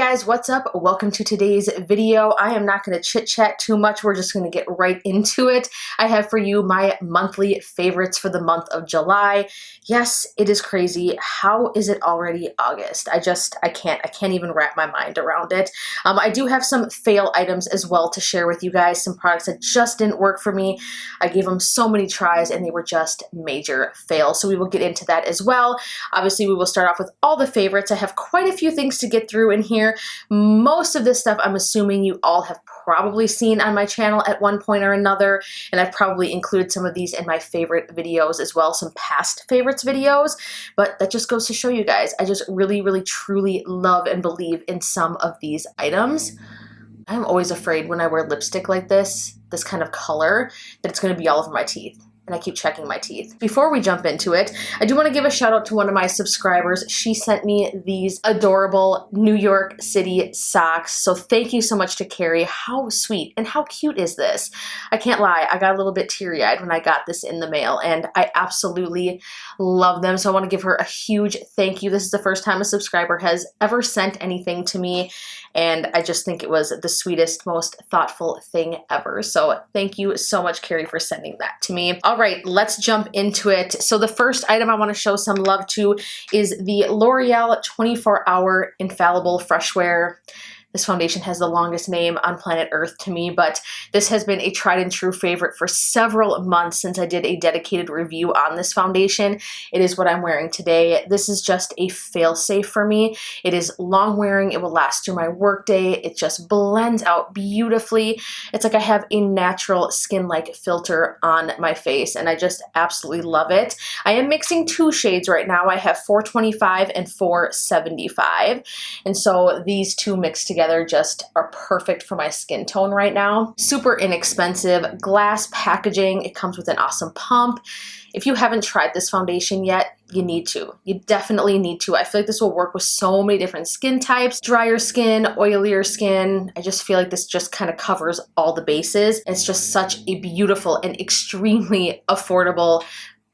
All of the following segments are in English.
guys, what's up? Welcome to today's video. I am not going to chit chat too much. We're just going to get right into it. I have for you my monthly favorites for the month of July. Yes, it is crazy. How is it already August? I can't even wrap my mind around it. I do have some fail items as well to share with you guys. Some products that just didn't work for me. I gave them so many tries and they were just major fails. So we will get into that as well. Obviously, we will start off with all the favorites. I have quite a few things to get through in here. Most of this stuff I'm assuming you all have probably seen on my channel at one point or another, and I've probably included some of these in my favorite videos as well, some past favorites videos, but that just goes to show you guys, I just really truly love and believe in some of these items. I'm always afraid when I wear lipstick like this kind of color, that it's going to be all over my teeth. And I keep checking my teeth. Before we jump into it, I do want to give a shout out to one of my subscribers. She sent me these adorable New York City socks. So thank you so much to Carrie. How sweet and how cute is this? I can't lie, I got a little bit teary-eyed when I got this in the mail and I absolutely love them. So I want to give her a huge thank you. This is the first time a subscriber has ever sent anything to me, and I just think it was the sweetest, most thoughtful thing ever. So thank you so much, Carrie, for sending that to me. All right, let's jump into it. So the first item I want to show some love to is the L'Oreal 24-Hour Infallible Fresh Wear. This foundation has the longest name on planet Earth to me, but this has been a tried and true favorite for several months since I did a dedicated review on this foundation. It is what I'm wearing today. This is just a fail-safe for me. It is long wearing. It will last through my workday. It just blends out beautifully. It's like I have a natural skin-like filter on my face, and I just absolutely love it. I am mixing two shades right now. I have 425 and 475, and so these two mixed together just are perfect for my skin tone right now. Super inexpensive, glass packaging. It comes with an awesome pump. If you haven't tried this foundation yet, you need to. You definitely need to. I feel like this will work with so many different skin types, drier skin, oilier skin. I just feel like this just kind of covers all the bases. It's just such a beautiful and extremely affordable,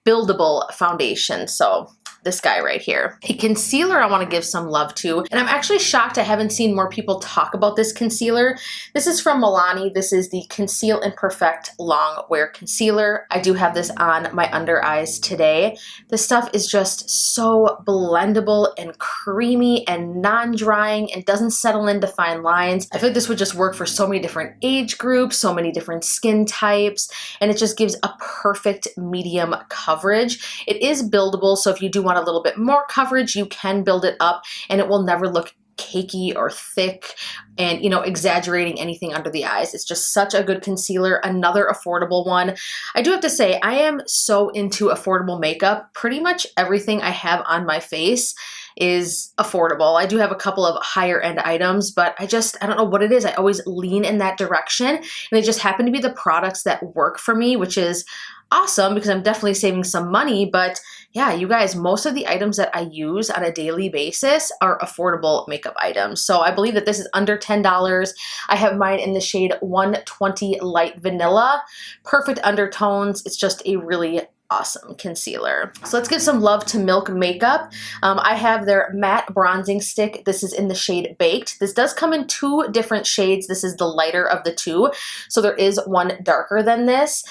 buildable foundation. So this guy right here. A concealer I want to give some love to, and I'm actually shocked I haven't seen more people talk about this concealer. This is from Milani. This is the Conceal and Perfect Long Wear Concealer. I do have this on my under eyes today. This stuff is just so blendable and creamy and non-drying and doesn't settle into fine lines. I feel like this would just work for so many different age groups, so many different skin types, and it just gives a perfect medium coverage. It is buildable, so if you do want a little bit more coverage, you can build it up and it will never look cakey or thick and, you know, exaggerating anything under the eyes. It's just such a good concealer. Another affordable one. I do have to say, I am so into affordable makeup. Pretty much everything I have on my face is affordable. I do have a couple of higher end items, but I don't know what it is. I always lean in that direction, and they just happen to be the products that work for me, which is awesome because I'm definitely saving some money. But yeah, you guys, most of the items that I use on a daily basis are affordable makeup items. So I believe that this is under $10. I have mine in the shade 120 Light Vanilla. Perfect undertones. It's just a really awesome concealer. So let's give some love to Milk Makeup. I have their matte bronzing stick. This is in the shade Baked. This does come in two different shades. This is the lighter of the two, so there is one darker than this.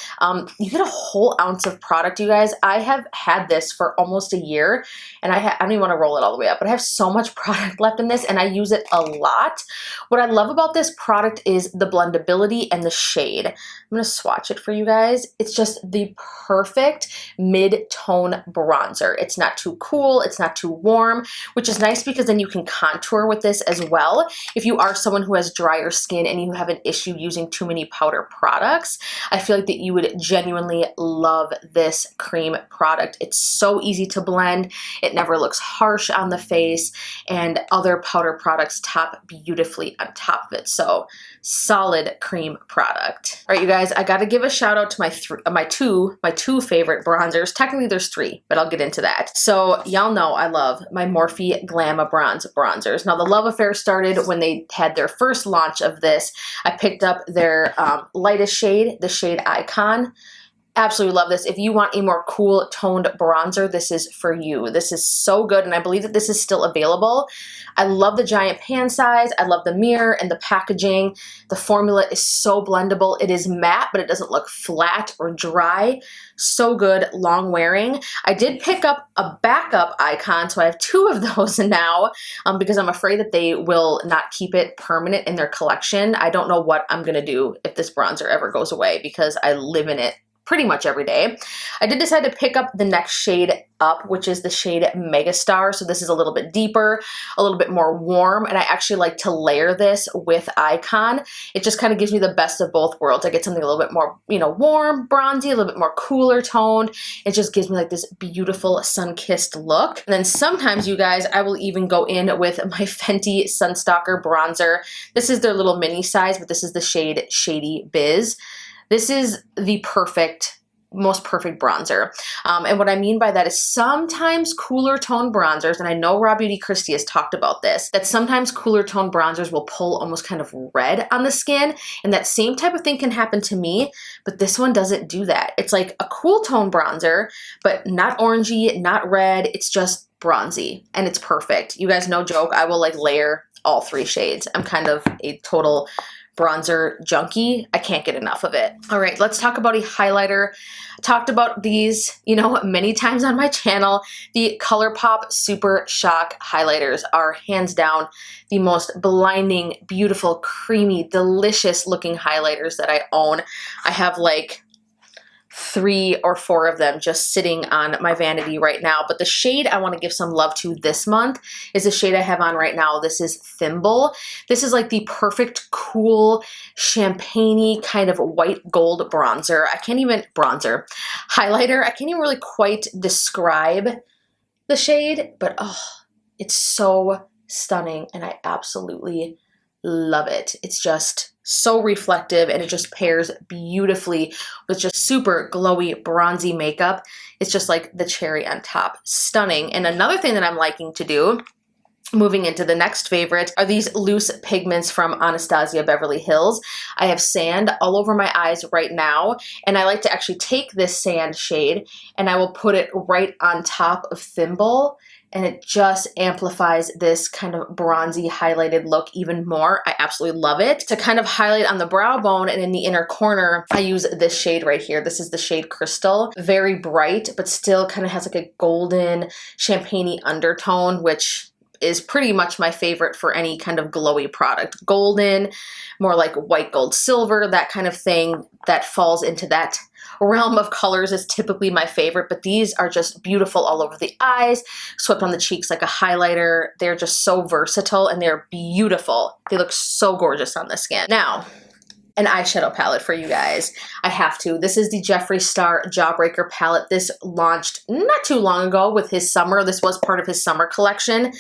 You get a whole ounce of product, you guys. I have had this for almost a year, and I don't even want to roll it all the way up, but I have so much product left in this, and I use it a lot. What I love about this product is the blendability and the shade. I'm going to swatch it for you guys. It's just the perfect mid-tone bronzer. It's not too cool, it's not too warm, which is nice because then you can contour with this as well. If you are someone who has drier skin and you have an issue using too many powder products, I feel like that you would genuinely love this cream product. It's so easy to blend. It never looks harsh on the face, and other powder products top beautifully on top of it. So solid cream product. All right, you guys, I got to give a shout out to my two favorite bronzers. Technically there's three, but I'll get into that. So y'all know I love my Morphe Glamour Bronze bronzers. Now the love affair started when they had their first launch of this. I picked up their lightest shade, the shade Icon. Absolutely love this. If you want a more cool toned bronzer, this is for you. This is so good, and I believe that this is still available. I love the giant pan size. I love the mirror and the packaging. The formula is so blendable. It is matte, but it doesn't look flat or dry. So good, long wearing. I did pick up a backup icon, so I have 2 of those now because I'm afraid that they will not keep it permanent in their collection. I don't know what I'm gonna do if this bronzer ever goes away because I live in it pretty much every day. I did decide to pick up the next shade up, which is the shade Megastar. So this is a little bit deeper, a little bit more warm, and I actually like to layer this with Icon. It just kind of gives me the best of both worlds. I get something a little bit more, you know, warm, bronzy, a little bit more cooler toned. It just gives me like this beautiful sun-kissed look. And then sometimes, you guys, I will even go in with my Fenty Sunstalker bronzer. This is their little mini size, but this is the shade Shady Biz. This is the most perfect bronzer. And what I mean by that is sometimes cooler tone bronzers, and I know Raw Beauty Christy has talked about this, that sometimes cooler tone bronzers will pull almost kind of red on the skin, and that same type of thing can happen to me, but this one doesn't do that. It's like a cool tone bronzer, but not orangey, not red, it's just bronzy, and it's perfect. You guys, no joke, I will like layer all 3 shades. I'm kind of a total bronzer junkie. I can't get enough of it. All right, let's talk about a highlighter. I talked about these, you know, many times on my channel. The ColourPop Super Shock highlighters are hands down the most blinding, beautiful, creamy, delicious looking highlighters that I own. I have like 3 or 4 of them just sitting on my vanity right now. But the shade I want to give some love to this month is the shade I have on right now. This is Thimble. This is like the perfect, cool, champagne-y kind of white gold bronzer. Highlighter. I can't even really quite describe the shade, but oh, it's so stunning and I absolutely love it. It's just so reflective and it just pairs beautifully with just super glowy bronzy makeup. It's just like the cherry on top. Stunning. And another thing that I'm liking to do, moving into the next favorite, are these loose pigments from Anastasia Beverly Hills. I have sand all over my eyes right now, and I like to actually take this sand shade and I will put it right on top of Thimble, and it just amplifies this kind of bronzy highlighted look even more. I absolutely love it. To kind of highlight on the brow bone and in the inner corner, I use this shade right here. This is the shade Crystal. Very bright, but still kind of has like a golden champagne-y undertone, which is pretty much my favorite for any kind of glowy product. Golden, more like white gold silver, that kind of thing that falls into that realm of colors is typically my favorite, but these are just beautiful all over the eyes, swept on the cheeks like a highlighter. They're just so versatile and they're beautiful. They look so gorgeous on the skin. Now, an eyeshadow palette for you guys. I have to. This is the Jeffree Star Jawbreaker palette. This launched not too long ago with his summer. This was part of his summer collection.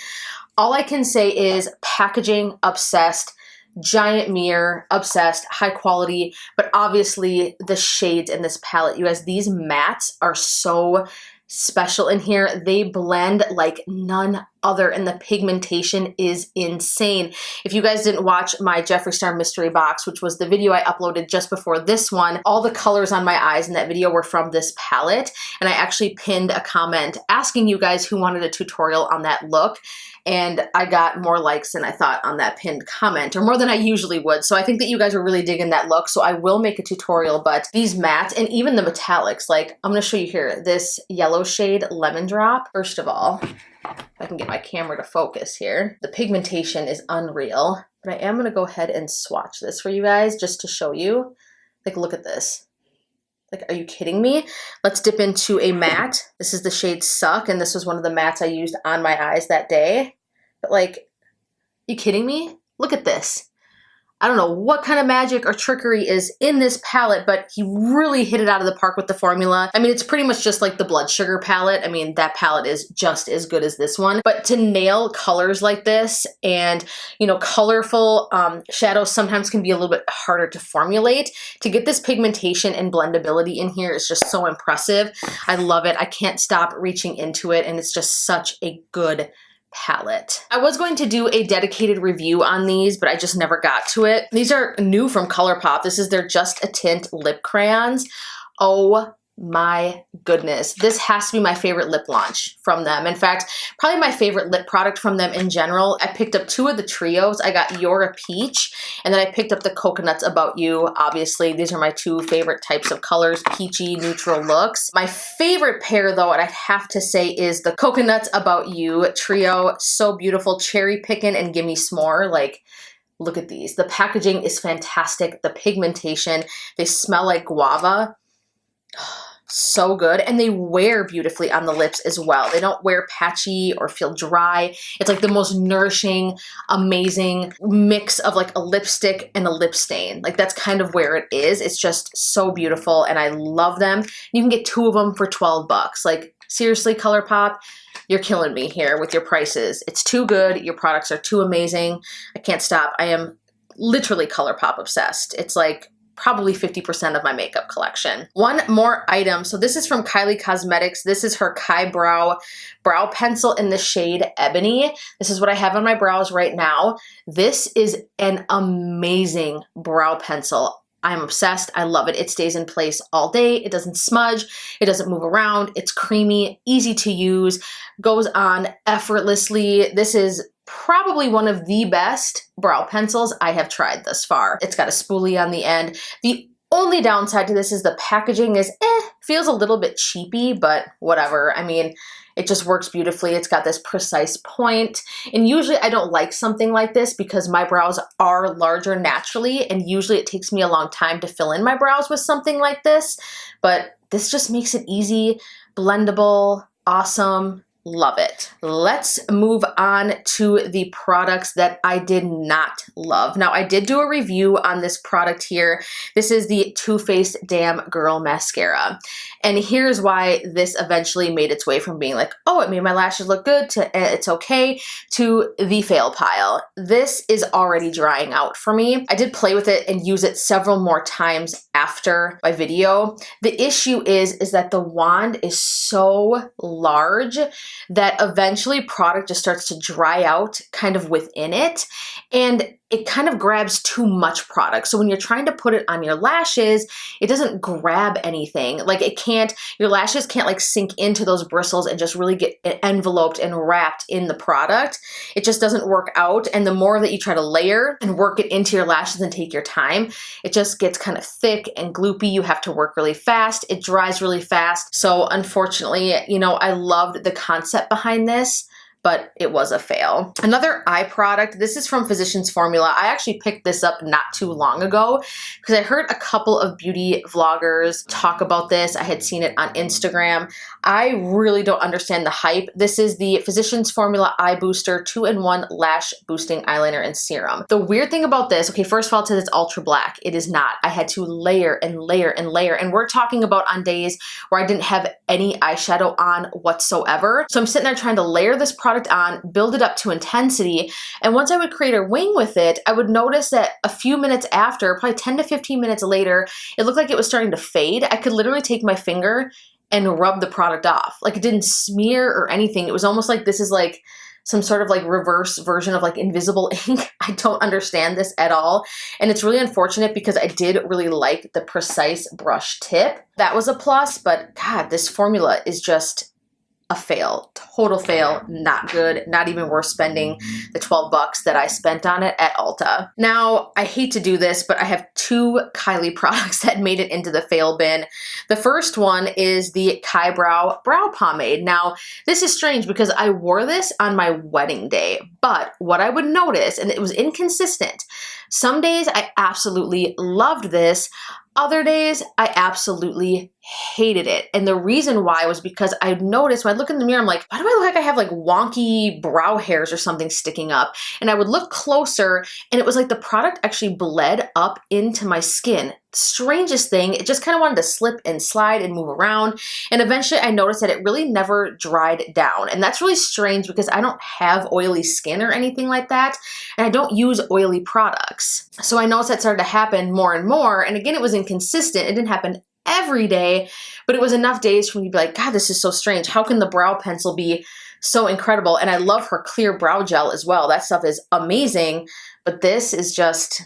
All I can say is packaging, obsessed. Giant mirror, obsessed, high quality, but obviously the shades in this palette, you guys, these mattes are so special in here. They blend like none other, and the pigmentation is insane. If you guys didn't watch my Jeffree Star mystery box, which was the video I uploaded just before this one, all the colors on my eyes in that video were from this palette, and I actually pinned a comment asking you guys who wanted a tutorial on that look, and I got more likes than I thought on that pinned comment, or more than I usually would. So I think that you guys are really digging that look, so I will make a tutorial. But these mattes and even the metallics, like I'm gonna show you here, this yellow shade Lemon Drop. First of all, if I can get my camera to focus here, the pigmentation is unreal, but I am gonna go ahead and swatch this for you guys just to show you. Like, look at this. Like, are you kidding me? Let's dip into a matte. This is the shade Suck, and this was one of the mattes I used on my eyes that day. But like, are you kidding me? Look at this. I don't know what kind of magic or trickery is in this palette, but he really hit it out of the park with the formula. I mean, it's pretty much just like the Blood Sugar palette. I mean, that palette is just as good as this one. But to nail colors like this and, you know, colorful shadows sometimes can be a little bit harder to formulate. To get this pigmentation and blendability in here is just so impressive. I love it. I can't stop reaching into it, and it's just such a good palette. I was going to do a dedicated review on these, but I just never got to it. These are new from ColourPop. This is their Just a Tint lip crayons. Oh my goodness, this has to be my favorite lip launch from them. In fact, probably my favorite lip product from them in general. I picked up 2 of the trios. I got You're a Peach, and then I picked up the Coconuts About You. Obviously, these are my 2 favorite types of colors, peachy, neutral looks. My favorite pair, though, and I have to say, is the Coconuts About You trio. So beautiful, cherry pickin' and gimme s'more. Like, look at these. The packaging is fantastic. The pigmentation, they smell like guava. So good, and they wear beautifully on the lips as well. They don't wear patchy or feel dry. It's like the most nourishing, amazing mix of like a lipstick and a lip stain. Like that's kind of where it is. It's just so beautiful, and I love them. You can get 2 of them for 12 bucks. Like seriously, ColourPop, you're killing me here with your prices. It's too good. Your products are too amazing. I can't stop. I am literally ColourPop obsessed. It's like probably 50% of my makeup collection. One more item. So this is from Kylie Cosmetics. This is her Kai Brow brow pencil in the shade Ebony. This is what I have on my brows right now. This is an amazing brow pencil. I'm obsessed. I love it. It stays in place all day. It doesn't smudge. It doesn't move around. It's creamy, easy to use, goes on effortlessly. This is probably one of the best brow pencils I have tried thus far. It's got a spoolie on the end. The only downside to this is the packaging is feels a little bit cheapy, but whatever. I mean, it just works beautifully. It's got this precise point. And usually I don't like something like this because my brows are larger naturally, and usually it takes me a long time to fill in my brows with something like this. But this just makes it easy, blendable, awesome. Love it. Let's move on to the products that I did not love. Now, I did do a review on this product here. This is the Too Faced Damn Girl Mascara. And here's why this eventually made its way from being like, oh, it made my lashes look good, to it's okay, to the fail pile. This is already drying out for me. I did play with it and use it several more times after my video. The issue is that the wand is so large that eventually product just starts to dry out kind of within it, and it kind of grabs too much product. So when you're trying to put it on your lashes, it doesn't grab anything. Like it can't, your lashes can't like sink into those bristles and just really get enveloped and wrapped in the product. It just doesn't work out. And the more that you try to layer and work it into your lashes and take your time, it just gets kind of thick and gloopy. You have to work really fast. It dries really fast. So unfortunately, you know, I loved the concept behind this, but it was a fail. Another eye product, this is from Physicians Formula. I actually picked this up not too long ago because I heard a couple of beauty vloggers talk about this. I had seen it on Instagram. I really don't understand the hype. This is the Physicians Formula Eye Booster 2-in-1 Lash Boosting Eyeliner and Serum. The weird thing about this, okay, first of all, it says it's ultra black. It is not. I had to layer and layer and layer, and we're talking about on days where I didn't have any eyeshadow on whatsoever. So I'm sitting there trying to layer this product on, build it up to intensity, and once I would create a wing with it, I would notice that a few minutes after, probably 10 to 15 minutes later, it looked like it was starting to fade. I could literally take my finger and rub the product off. Like it didn't smear or anything. It was almost like this is like some sort of like reverse version of like invisible ink. I don't understand this at all. And it's really unfortunate because I did really like the precise brush tip. That was a plus, but God, this formula is just a fail, total fail, not good, not even worth spending the 12 bucks that I spent on it at Ulta. Now, I hate to do this, but I have 2 Kylie products that made it into the fail bin. The first one is the Kai Brow Brow Pomade. Now, this is strange because I wore this on my wedding day, but what I would notice, and it was inconsistent, some days I absolutely loved this. Other days, I absolutely hated it. And the reason why was because I noticed when I look in the mirror, I'm like, why do I look like I have like wonky brow hairs or something sticking up? And I would look closer, and it was like the product actually bled up into my skin. Strangest thing, it just kind of wanted to slip and slide and move around. And eventually I noticed that it really never dried down. And that's really strange because I don't have oily skin or anything like that. And I don't use oily products. So I noticed that started to happen more and more. And again, it was inconsistent. It didn't happen every day, but it was enough days for me to be like, God, this is so strange. How can the brow pencil be so incredible? And I love her clear brow gel as well. That stuff is amazing, but this is just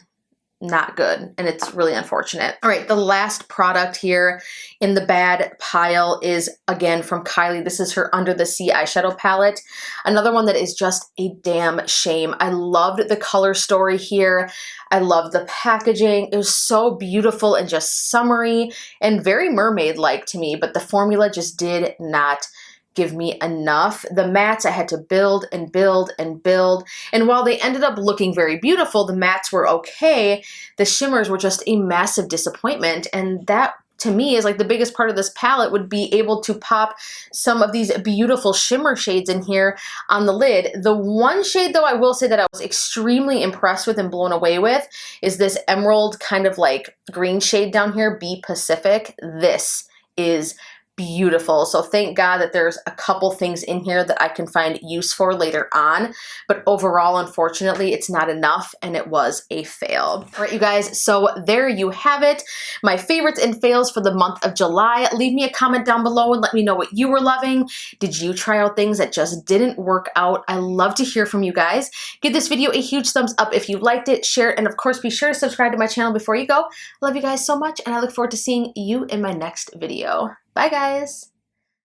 not good, and it's really unfortunate. All right, the last product here in the bad pile is again from Kylie. This is her Under the Sea eyeshadow palette. Another one that is just a damn shame. I loved the color story here. I loved the packaging. It was so beautiful and just summery and very mermaid-like to me, but the formula just did not give me enough. The mattes I had to build and build and build, and while they ended up looking very beautiful, the mattes were okay, the shimmers were just a massive disappointment, and that to me is like the biggest part of this palette, would be able to pop some of these beautiful shimmer shades in here on the lid. The one shade though I will say that I was extremely impressed with and blown away with is this emerald kind of like green shade down here, Be Pacific. This is beautiful. So thank God that there's a couple things in here that I can find use for later on, but overall, unfortunately, it's not enough, and it was a fail. All right, you guys, so there you have it. My favorites and fails for the month of July. Leave me a comment down below and let me know what you were loving. Did you try out things that just didn't work out? I love to hear from you guys. Give this video a huge thumbs up if you liked it, share it, and of course, be sure to subscribe to my channel before you go. I love you guys so much, and I look forward to seeing you in my next video. Bye, guys.